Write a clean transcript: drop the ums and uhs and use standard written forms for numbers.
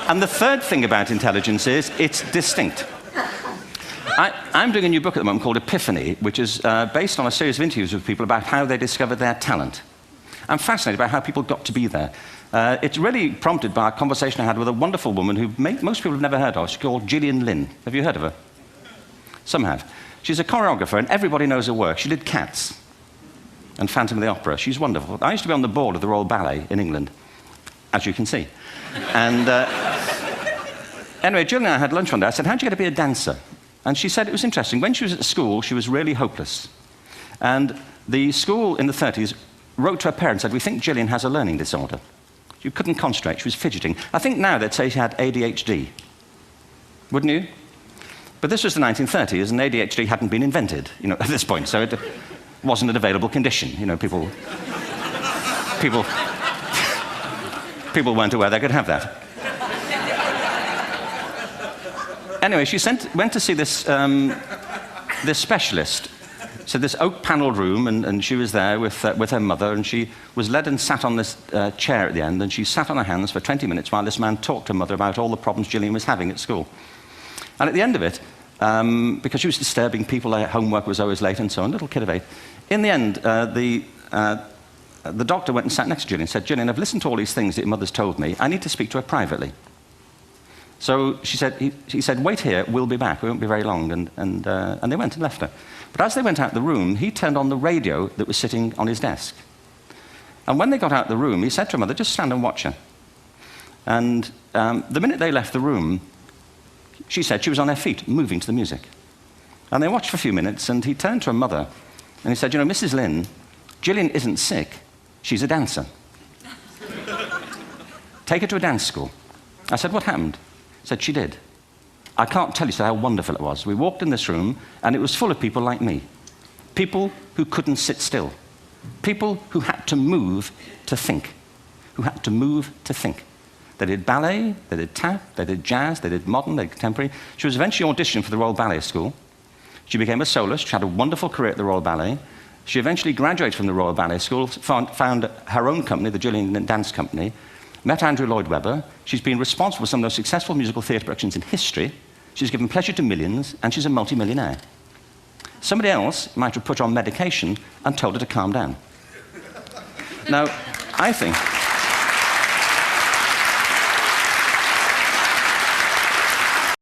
And the third thing about intelligence is it's distinct. I'm doing a new book at the moment called Epiphany, which is based on a series of interviews with people about how they discovered their talent. I'm fascinated by how people got to be there. It's really prompted by a conversation I had with a wonderful woman who most people have never heard of. She's called Gilian Lynne. Have you heard of her? Some have. She's a choreographer, and everybody knows her work. She did Cats and Phantom of the Opera. She's wonderful. I used to be on the board of the Royal Ballet in England, as you can see. And anyway, Gillian and I had lunch one day. I said, how'd you get to be a dancer? And she said it was interesting. When she was at school, she was really hopeless. And the school in the 30s wrote to her parents and said, we think Gillian has a learning disorder. She couldn't concentrate. She was fidgeting. I think now they'd say she had ADHD. Wouldn't you? But this was the 1930s, and ADHD hadn't been invented, at this point, so it wasn't an available condition. People weren't aware they could have that. Anyway, she went to see this specialist. So this oak-panelled room, and she was there with her mother, and she was led and sat on this chair at the end, and she sat on her hands for 20 minutes while this man talked to her mother about all the problems Gillian was having at school. And at the end of it, because she was disturbing people, her homework was always late and so on, little kid of 8, in the end, the doctor went and sat next to Gillian and said, Gillian, I've listened to all these things that your mother's told me. I need to speak to her privately. So he said, wait here, we'll be back. We won't be very long. And they went and left her. But as they went out the room, he turned on the radio that was sitting on his desk. And when they got out the room, he said to her mother, just stand and watch her. And the minute they left the room, she said she was on her feet, moving to the music. And they watched for a few minutes, and he turned to her mother, and he said, Mrs. Lynne, Gillian isn't sick, she's a dancer. Take her to a dance school. I said, what happened? He said, she did. I can't tell you how wonderful it was. We walked in this room, and it was full of people like me. People who couldn't sit still. People who had to move to think. Who had to move to think. They did ballet, they did tap, they did jazz, they did modern, they did contemporary. She was eventually auditioned for the Royal Ballet School. She became a soloist. She had a wonderful career at the Royal Ballet. She eventually graduated from the Royal Ballet School, found her own company, the Gillian Dance Company, met Andrew Lloyd Webber. She's been responsible for some of the most successful musical theatre productions in history. She's given pleasure to millions, and she's a multi-millionaire. Somebody else might have put her on medication and told her to calm down. Now, I think